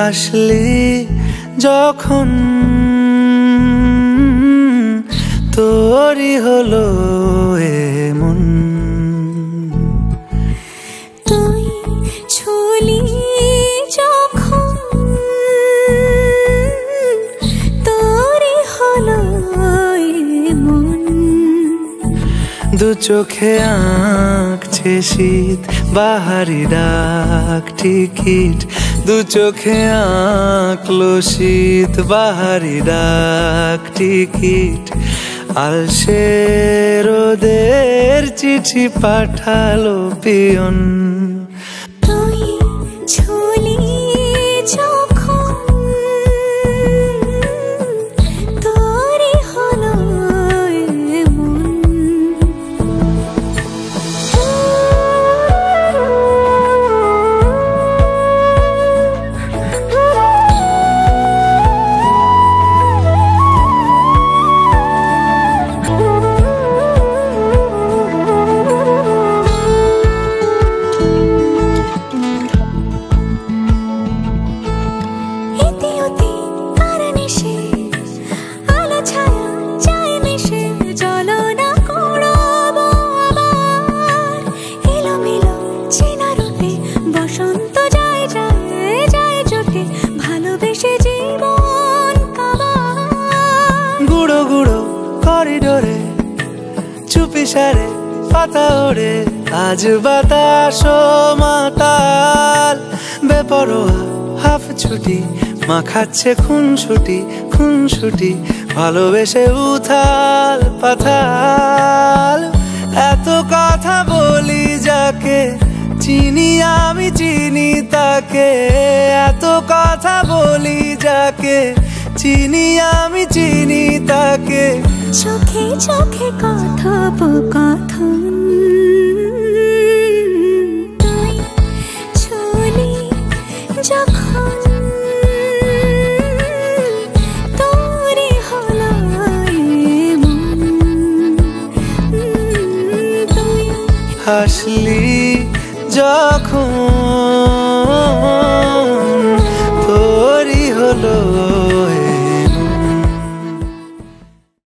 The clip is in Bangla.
হাসলি যখন তোরই হলো এমন, তুই ছুলি যখন তোরই হলো এমন। দু চোখে আঁকছে শীত বাহারি ডাক টিকিট, দু চোখে আঁকলো শীত বাহারি ডাক টিকিট। আলসে রোদের চিঠি পাঠালো পিয়ন, তুই ছুলি যখন তোরই হলো এমন। গুঁড়ো গুঁড়ো করিডোরে চুপি সারে পাতা ওড়ে, আজ বাতাস মাতাল বেপরোয়া হাফ ছুটি, মাখাচ্ছে খুনসুটি খুনসুটি, ভালোবেসে উথাল পাথাল। এত কথা বলি যাকে চিনি আমি চিনি তাকে, এত কথা বলি যাকে চিনি আমি চিনি তাকে। চোখে চোখে কথোপকথন, তুই ছুলি যখন তোরই হলো এমন। তুই হাসলি যখন